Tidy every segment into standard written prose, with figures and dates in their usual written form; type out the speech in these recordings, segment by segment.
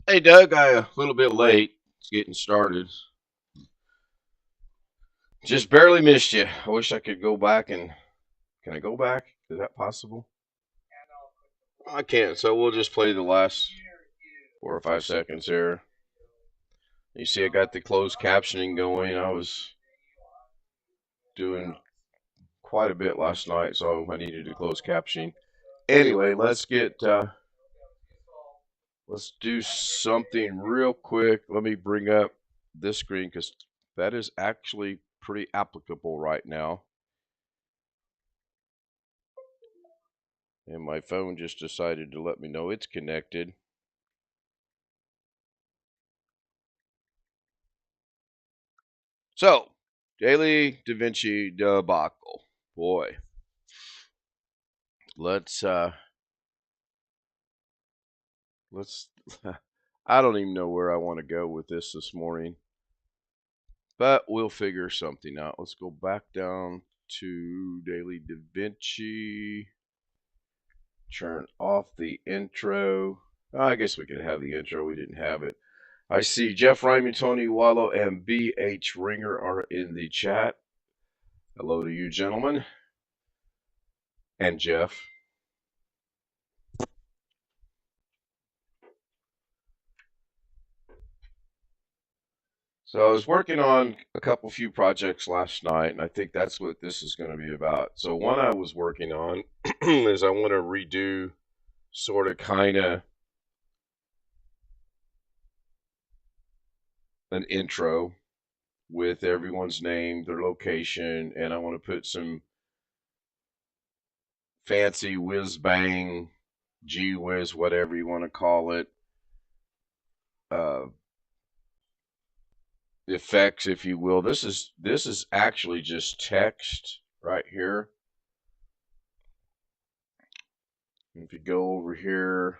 Hey Doug, I a little bit late. It's getting started. Just barely missed you. I wish I could go back and can I go back? Is that possible? I can't. So we'll just play the last 4 or 5 seconds here. You see, I got the closed captioning going. I was doing quite a bit last night, so I needed to close captioning. Anyway, let's do something real quick. Let me bring up this screen because that is actually pretty applicable right now. And my phone just decided to let me know it's connected. So, daily Davinci Debacle. Boy, let's let's I don't even know where I want to go with this morning, but we'll figure something out. Let's go back down to daily Davinci. Turn off the intro. I guess we could have the intro. We didn't have it. I see Jeff Ryman, Tony Wallow, and B.H. Ringer are in the chat. Hello to you, gentlemen. And Jeff. So I was working on a few projects last night, and I think that's what this is going to be about. So one I was working on is I want to redo sort of kind of an intro with everyone's name, their location, and I want to put some fancy whiz bang, gee whiz, whatever you want to call it, uh, effects, if you will. This is actually just text right here. If you go over here,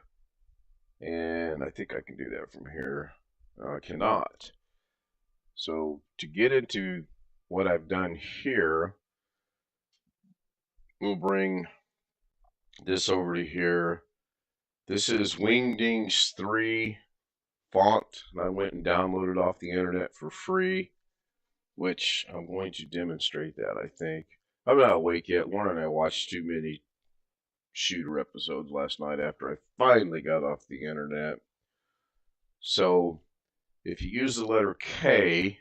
and I think I can do that from here. No, I cannot. So to get into what I've done here, we'll bring this over to here. This is Wingdings 3 font. I went and downloaded off the internet for free, which I'm going to demonstrate that, I think. I'm not awake yet. Lauren and I watched too many shooter episodes last night after I finally got off the internet. So if you use the letter K,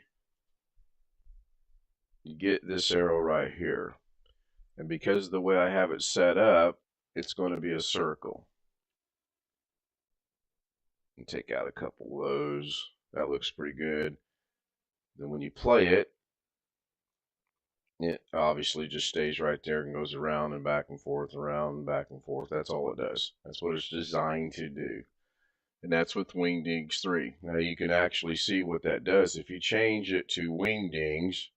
you get this arrow right here. And because of the way I have it set up, it's going to be a circle. And take out a couple of those. That looks pretty good. Then when you play it, it obviously just stays right there and goes around and back and forth, around and back and forth. That's all it does. That's what it's designed to do. And that's with Wingdings 3. Now you can actually see what that does. If you change it to Wingdings,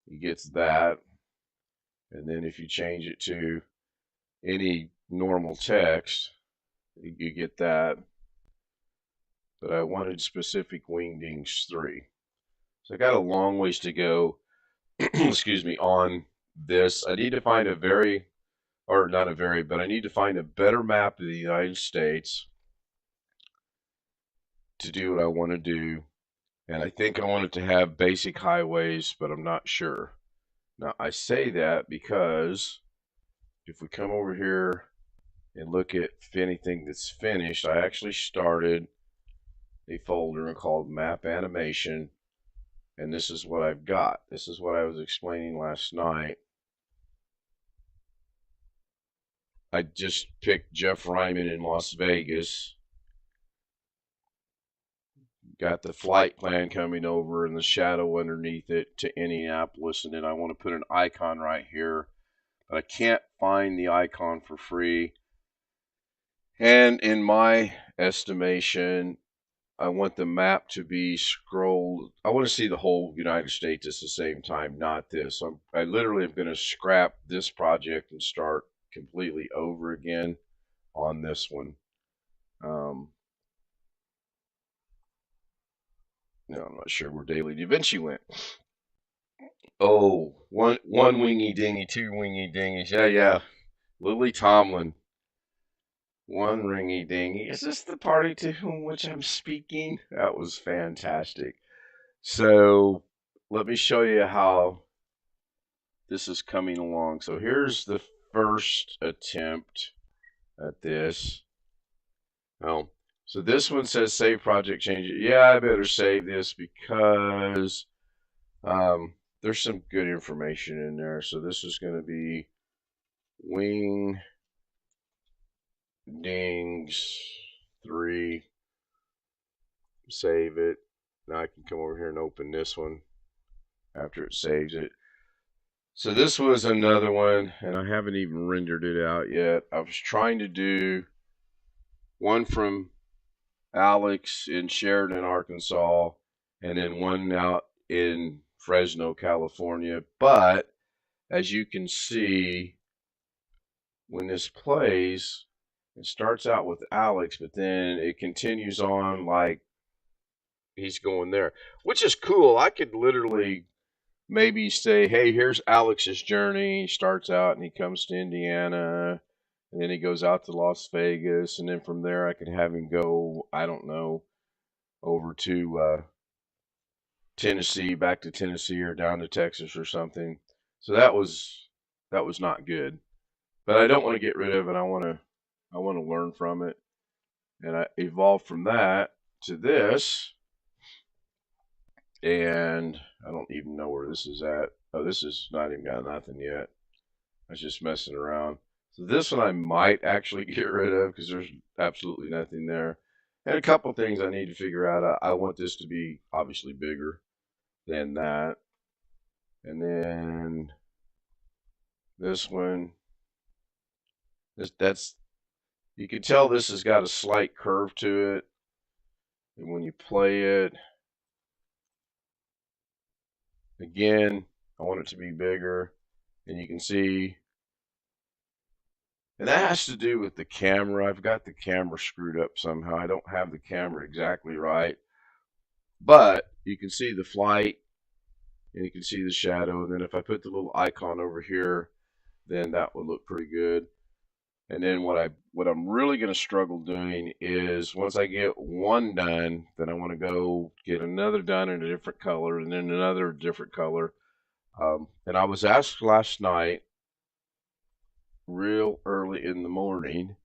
it gets that. And then if you change it to any normal text, you get that. But I wanted specific Wingdings 3. So I got a long ways to go, excuse me, on this. I need to find a very, or not a very, but I need to find a better map of the United States to do what I want to do. And I think I want it to have basic highways, but I'm not sure. Now, I say that because if we come over here and look at anything that's finished, I actually started a folder called Map Animation, and this is what I've got. This is what I was explaining last night. I just picked Jeff Ryman in Las Vegas. Got the flight plan coming over and the shadow underneath it to Indianapolis, and then I want to put an icon right here, but I can't find the icon for free. And in my estimation, I want the map to be scrolled. I want to see the whole United States at the same time, not this. I literally am going to scrap this project and start completely over again on this one. No, I'm not sure where Daily Davinci went. Oh, one wingy dingy, two wingy dingies. Yeah. Lily Tomlin. One ringy dingy. Is this the party to whom which I'm speaking? That was fantastic. So let me show you how this is coming along. So here's the first attempt at this. Oh, so this one says save project change. Yeah, I better save this because there's some good information in there. So this is going to be Wing Dings 3. Save it. Now I can come over here and open this one after it saves it. So this was another one, and I haven't even rendered it out yet. I was trying to do one from Alex in Sheridan, Arkansas, and then one out in Fresno, California. But as you can see, when this plays, it starts out with Alex, but then it continues on like he's going there, which is cool. I could literally maybe say, hey, here's Alex's journey. He starts out and he comes to Indiana, and then he goes out to Las Vegas, and then from there I could have him go, I don't know, over to Tennessee, back to Tennessee, or down to Texas or something. So that was not good. But I don't want to get rid of it. I want to learn from it, and I evolved from that to this. And I don't even know where this is at. Oh, this is not even got nothing yet. I was just messing around. So this one I might actually get rid of because there's absolutely nothing there. And a couple things I need to figure out. I want this to be obviously bigger than that. And then this one, that's you can tell this has got a slight curve to it. And when you play it, again, I want it to be bigger. And you can see, and that has to do with the camera. I've got the camera screwed up somehow. I don't have the camera exactly right. But you can see the flight, and you can see the shadow. And then if I put the little icon over here, then that would look pretty good. And then what I'm really going to struggle doing is once I get one done, then I want to go get another done in a different color, and then another different color. And I was asked last night, real early in the morning,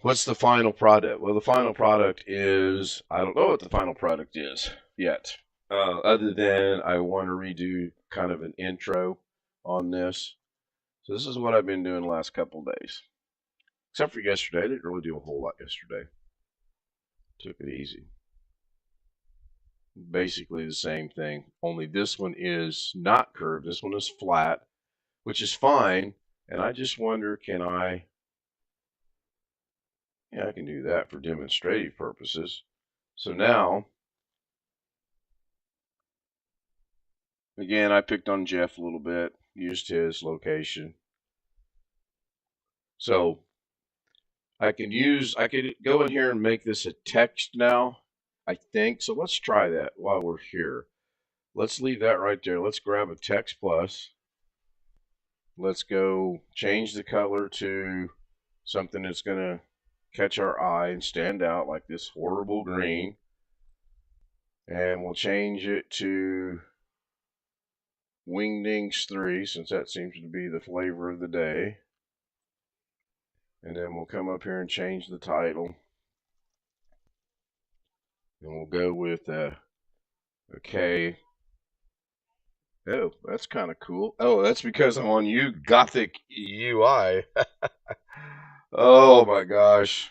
what's the final product? Well, the final product is, I don't know what the final product is yet. Other than I want to redo kind of an intro on this. So this is what I've been doing the last couple of days. Except for yesterday. I didn't really do a whole lot yesterday. Took it easy. Basically the same thing. Only this one is not curved. This one is flat, which is fine. And I just wonder, can I... Yeah, I can do that for demonstrative purposes. So now, again, I picked on Jeff a little bit. Used his location. So I could go in here and make this a text now, I think. So let's try that while we're here. Let's leave that right there. Let's grab a text plus. Let's go change the color to something that's going to catch our eye and stand out, like this horrible green. And we'll change it to Wingdings 3, since that seems to be the flavor of the day. And then we'll come up here and change the title. And we'll go with okay. Oh, that's kind of cool. Oh, that's because I'm on Gothic UI. Oh my gosh.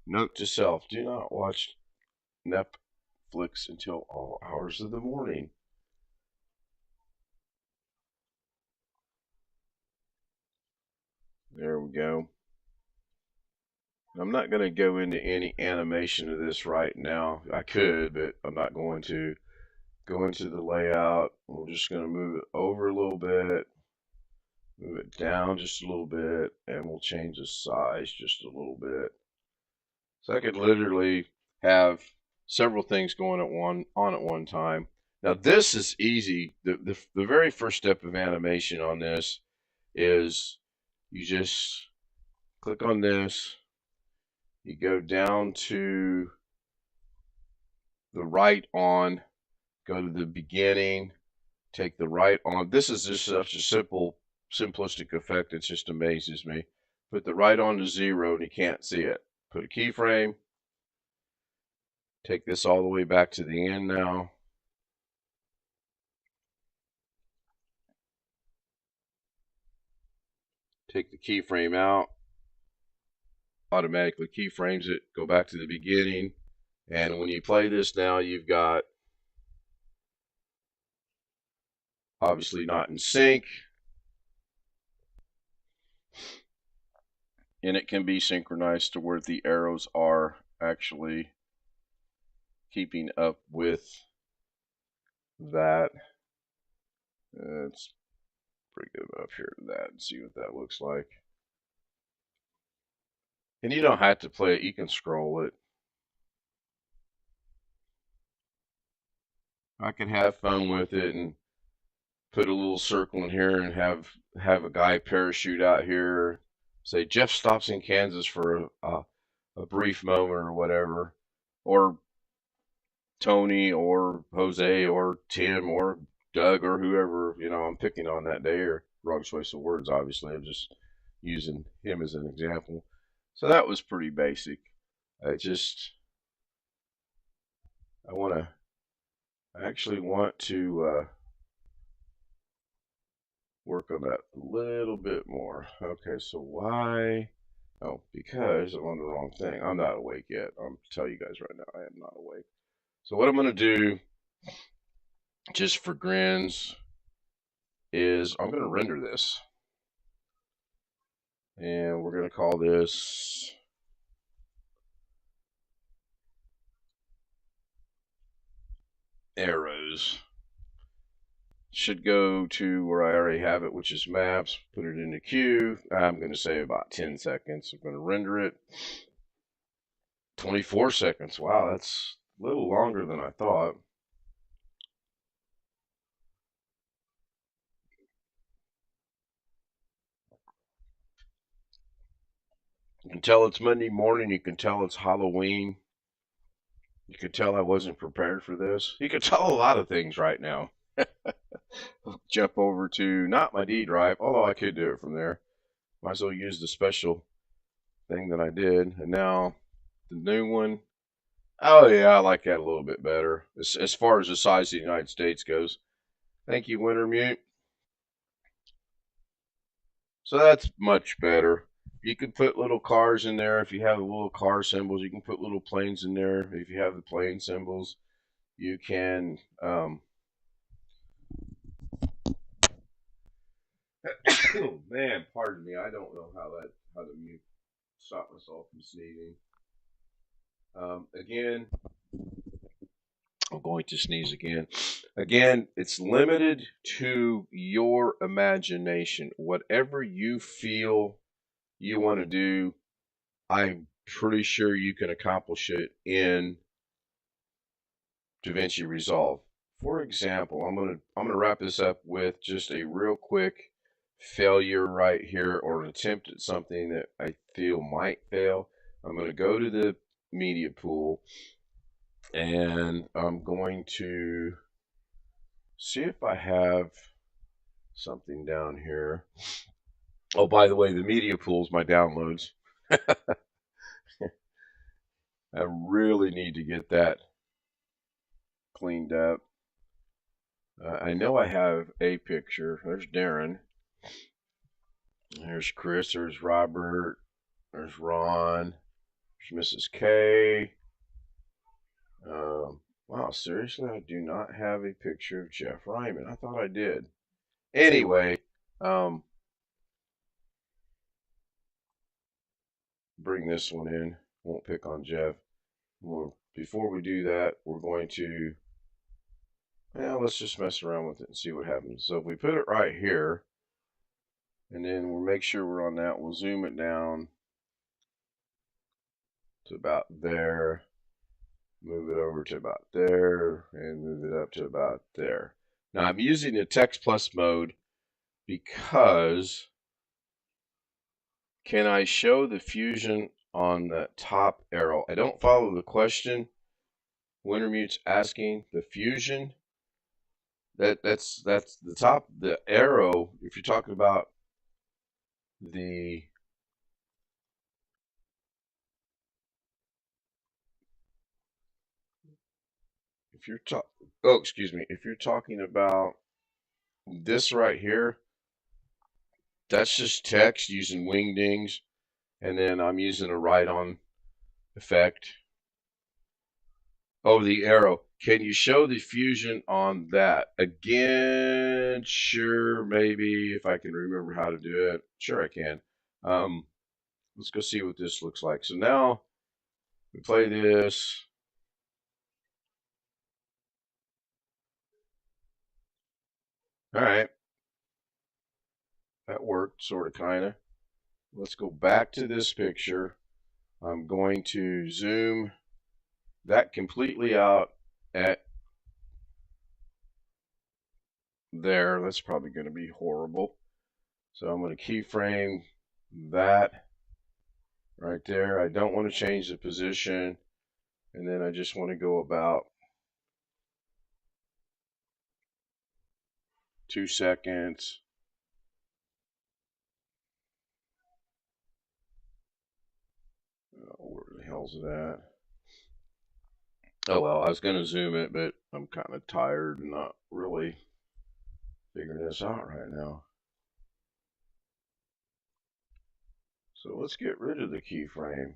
Note to self, do not watch Netflix until all hours of the morning. There we go. I'm not going to go into any animation of this right now. I could, but I'm not going to. Go into the layout. We're just going to move it over a little bit, move it down just a little bit, and we'll change the size just a little bit. So I could literally have several things going at one time. Now this is easy. The very first step of animation on this is you just click on this. You go down to the right on, go to the beginning, take the right on. This is just such a simplistic effect. It just amazes me. Put the right on to 0 and you can't see it. Put a keyframe. Take this all the way back to the end now. Take the keyframe out. Automatically keyframes it. Go back to the beginning. And when you play this now, you've got obviously not in sync. And it can be synchronized to where the arrows are actually keeping up with that. Let's bring it up here to that and see what that looks like. And you don't have to play it, you can scroll it. I can have fun with it and put a little circle in here and have a guy parachute out here. Say Jeff stops in Kansas for a brief moment or whatever. Or Tony or Jose or Tim or Doug or whoever, you know, I'm picking on that day, or wrong choice of words, obviously. I'm just using him as an example. So that was pretty basic. I actually want to work on that a little bit more. Okay, so why? Oh, because I'm on the wrong thing. I'm not awake yet. I'm telling you guys right now, I am not awake. So what I'm going to do, just for grins, is I'm going to render this. And we're going to call this arrows. Should go to where I already have it, which is maps. Put it in the queue. I'm going to say about 10 seconds. I'm going to render it. 24 seconds. Wow, that's a little longer than I thought. You can tell it's Monday morning. You can tell it's Halloween. You can tell I wasn't prepared for this. You can tell a lot of things right now. Jump over to not my D drive, although I could do it from there. Might as well use the special thing that I did. And now the new one. Oh yeah, I like that a little bit better as far as the size of the United States goes. Thank you, Wintermute. So that's much better. You can put little cars in there if you have the little car symbols. You can put little planes in there if you have the plane symbols. You can oh man, pardon me. I don't know how to mute stop myself from sneezing. Again, I'm going to sneeze again. Again, it's limited to your imagination. Whatever you feel you want to do, I'm pretty sure you can accomplish it in DaVinci Resolve. For example, I'm gonna wrap this up with just a real quick failure right here, or an attempt at something that I feel might fail. I'm going to go to the media pool and I'm going to see if I have something down here. Oh, by the way, the media pool is my downloads. I really need to get that cleaned up. I know I have a picture. There's Darren. There's Chris. There's Robert. There's Ron. There's Mrs. K. Wow, seriously, I do not have a picture of Jeff Ryman. I thought I did. Anyway, bring this one in. Won't pick on Jeff. Well, before we do that, we're going to, let's just mess around with it and see what happens. So if we put it right here, and then we'll make sure we're on that, we'll zoom it down to about there, move it over to about there, and move it up to about there. Now I'm using the text plus mode because Can I show the fusion on the top arrow? I don't follow the question. Wintermute's asking the fusion. That's the top, the arrow. If you're talking about the if you're if you're talking about this right here, that's just text using wingdings, and then I'm using a write-on effect. Oh, the arrow. Can you show the fusion on that? Again, sure, maybe, if I can remember how to do it. Sure, I can. Let's go see what this looks like. So now we play this. All right. That worked, sort of, kind of. Let's go back to this picture. I'm going to zoom that completely out at there. That's probably going to be horrible. So I'm going to keyframe that right there. I don't want to change the position. And then I just want to go about 2 seconds. Oh, where the hell's it at? Oh well, I was going to zoom it, but I'm kind of tired and not really figuring this out right now. So let's get rid of the keyframe.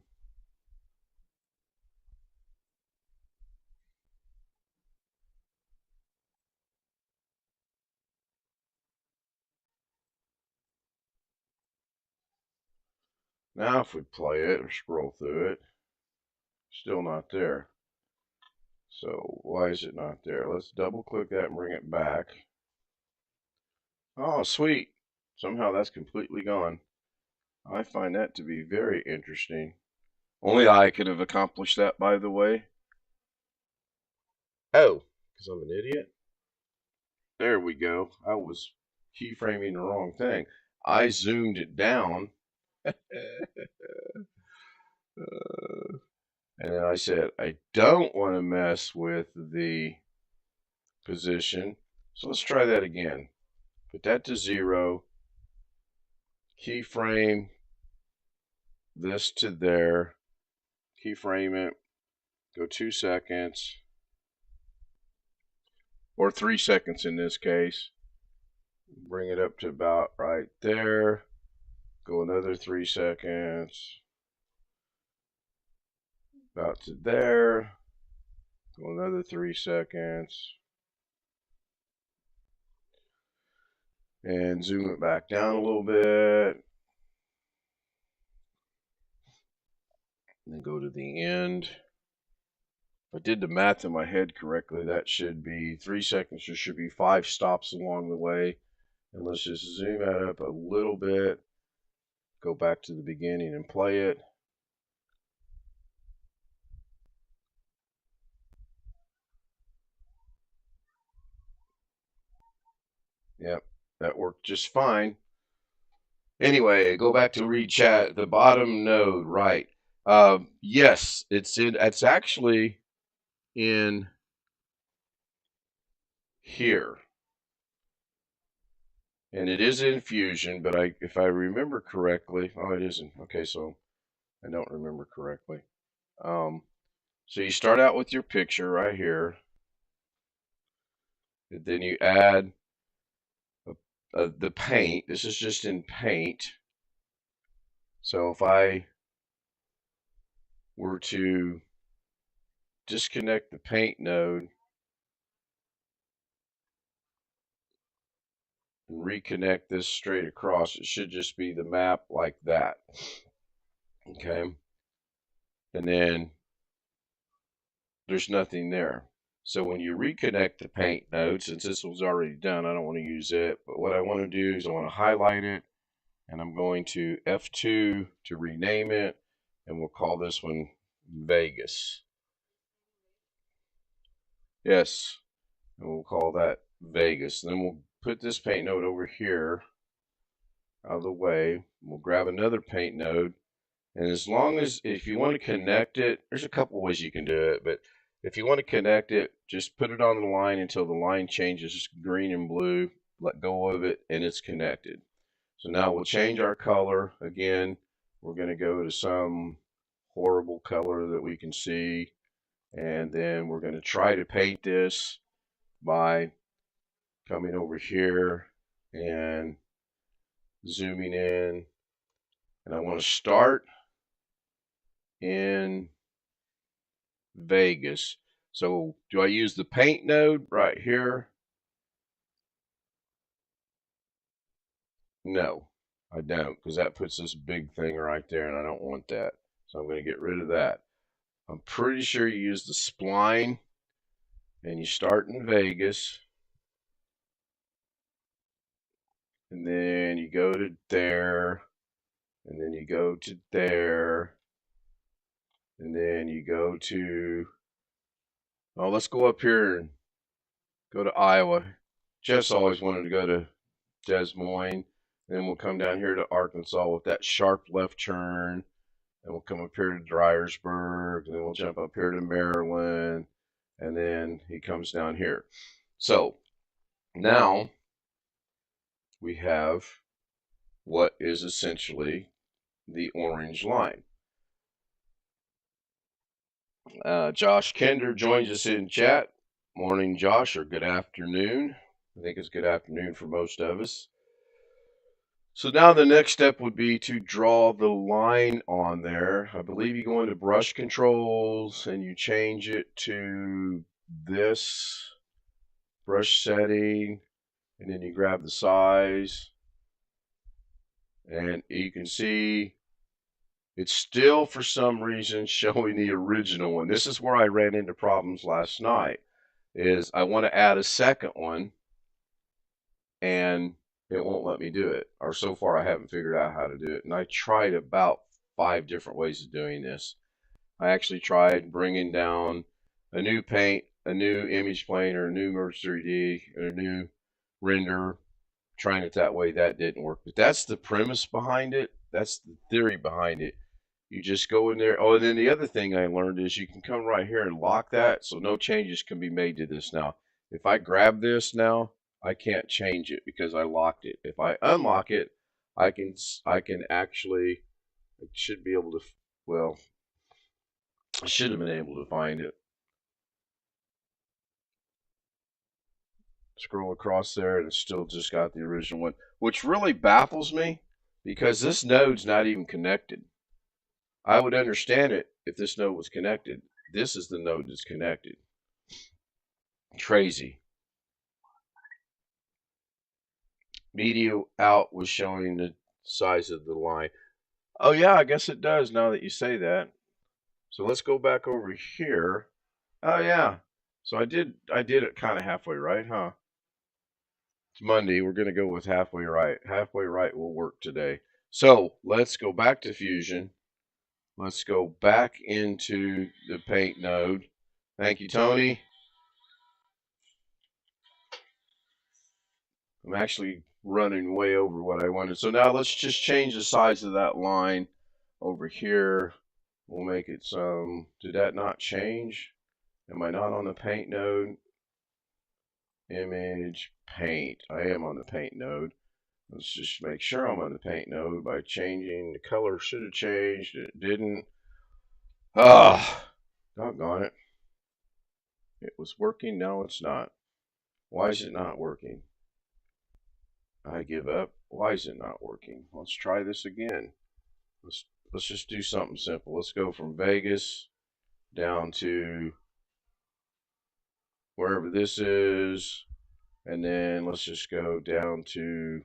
Now if we play it or scroll through it, still not there. So why is it not there? Let's double click that and bring it back. Oh, sweet. Somehow that's completely gone. I find that to be very interesting. Only I could have accomplished that, by the way. Oh, because I'm an idiot? There we go. I was keyframing the wrong thing. I zoomed it down. And then I said, I don't want to mess with the position. So let's try that again. Put that to 0. Keyframe this to there. Keyframe it. Go 2 seconds. Or 3 seconds in this case. Bring it up to about right there. Go another 3 seconds. About to there. Go another 3 seconds. And zoom it back down a little bit. And then go to the end. If I did the math in my head correctly, that should be 3 seconds. There should be 5 stops along the way. And let's just zoom that up a little bit. Go back to the beginning and play it. Yep, that worked just fine. Anyway, go back to read chat. The bottom node, right? Yes, it's actually in here, and it is in Fusion. But if I remember correctly, oh, it isn't. Okay, so I don't remember correctly. So you start out with your picture right here, and then you add the paint. This is just in paint. So if I were to disconnect the paint node and reconnect this straight across, it should just be the map like that. Okay. And then there's nothing there. So when you reconnect the paint node, since this was already done, I don't want to use it. But what I want to do is I want to highlight it, and I'm going to F2 to rename it, and we'll call this one Vegas. Yes, and we'll call that Vegas. And then we'll put this paint node over here. out of the way. We'll grab another paint node. And as long as, if you want to connect it, there's a couple ways you can do it, but if you want to connect it, just put it on the line until the line changes green and blue, let go of it, and it's connected. So now we'll change our color. Again, we're going to go to some horrible color that we can see, and then we're going to try to paint this by coming over here and zooming in. And I want to start in Vegas. So do I use the paint node right here? No, I don't, because that puts this big thing right there, and I don't want that. So I'm going to get rid of that. I'm pretty sure you use the spline, and you start in Vegas, and then you go to there, and then you go to there, and then you go to, oh, let's go up here and go to Iowa. Jeff's always wanted to go to Des Moines. Then we'll come down here to Arkansas with that sharp left turn. And we'll come up here to Dyersburg. And then we'll jump up here to Maryland. And then he comes down here. So now we have what is essentially the orange line. Josh Kender joins us in chat. Morning, Josh, or good afternoon. I think it's good afternoon for most of us. So now the next step would be to draw the line on there. I believe you go into brush controls and you change it to this brush setting, and then you grab the size, and you can see it's still for some reason showing the original one. This is where I ran into problems last night, is I want to add a second one and it won't let me do it. Or so far I haven't figured out how to do it. And I tried about 5 different ways of doing this. I actually tried bringing down a new paint, a new image plane, or a new Merge 3D, or a new render, trying it that way. That didn't work. But that's the premise behind it. That's the theory behind it. You just go in there. Oh, and then the other thing I learned is you can come right here and lock that, so no changes can be made to this now. If I grab this now, I can't change it because I locked it. If I unlock it, I can actually, I should be able to, well, I should have been able to find it. Scroll across there and it's still just got the original one, which really baffles me because this node's not even connected. I would understand it if this node was connected. This is the node that's connected. Crazy. Media out was showing the size of the line. Oh yeah, I guess it does now that you say that. So let's go back over here. Oh yeah. So I did it kind of halfway right, huh? It's Monday. We're going to go with halfway right. Halfway right will work today. So let's go back to Fusion. Let's go back into the paint node. Thank you, Tony. I'm actually running way over what I wanted. So now let's just change the size of that line over here. We'll make it some, did that not change? Am I not on the paint node? Image, paint. I am on the paint node. Let's just make sure I'm on the paint node by changing the color. Should have changed. It didn't. Ah, doggone it. It was working. No, it's not. Why is it not working? I give up. Why is it not working? Let's try this again. Let's just do something simple. Let's go from Vegas down to wherever this is, and then let's just go down to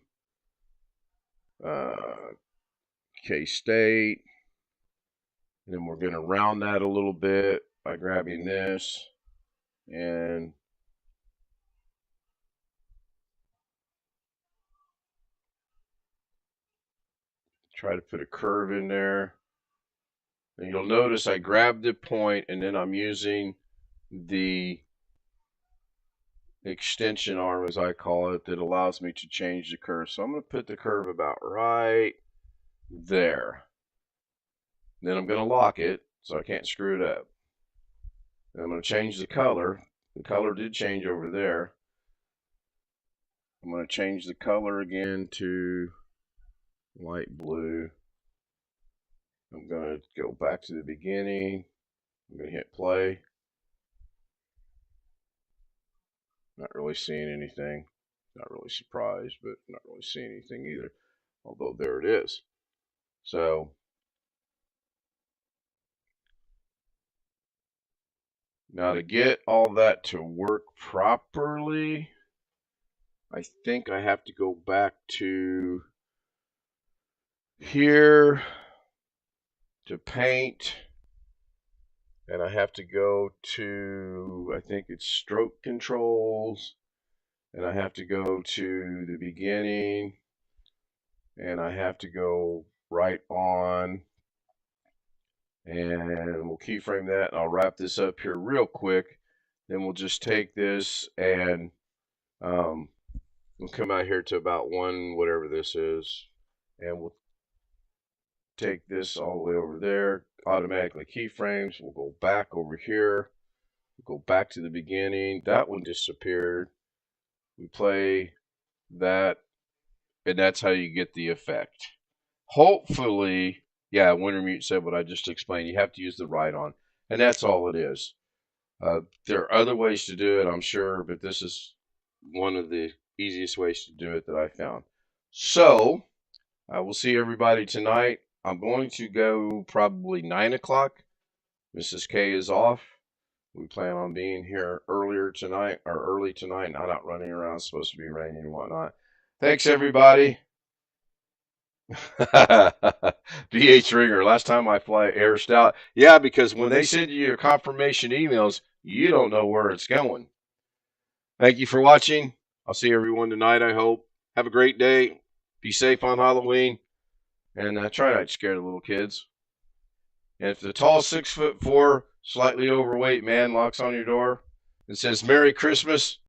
K-State. And then we're going to round that a little bit by grabbing this and try to put a curve in there. And you'll notice I grabbed the point and then I'm using the extension arm, as I call it, that allows me to change the curve. So I'm going to put the curve about right there. Then I'm going to lock it so I can't screw it up. And I'm going to change the color. The color did change over there. I'm going to change the color again to light blue. I'm going to go back to the beginning. I'm going to hit play. Not really seeing anything. Not really surprised, but not really seeing anything either. Although there it is. So now to get all that to work properly, I think I have to go back to here to paint, and I have to go to, I think it's stroke controls, and I have to go to the beginning, and I have to go right on, and we'll keyframe that, and I'll wrap this up here real quick. Then we'll just take this and we'll come out here to about 1, whatever this is, and we'll take this all the way over there, automatically keyframes. We'll go back over here, we'll go back to the beginning. That one disappeared. We play that, and that's how you get the effect. Hopefully, yeah, Wintermute said what I just explained. You have to use the right on, and that's all it is. There are other ways to do it, I'm sure, but this is one of the easiest ways to do it that I found. So, I will see everybody tonight. I'm going to go probably 9 o'clock. Mrs. K is off. We plan on being here early tonight, not out running around. It's supposed to be raining and whatnot. Thanks, everybody. BH Ringer, last time I fly Air Stout. Yeah, because when they send you your confirmation emails, you don't know where it's going. Thank you for watching. I'll see everyone tonight, I hope. Have a great day. Be safe on Halloween. And try not to scare the little kids. And if the tall 6'4", slightly overweight man knocks on your door and says, "Merry Christmas,"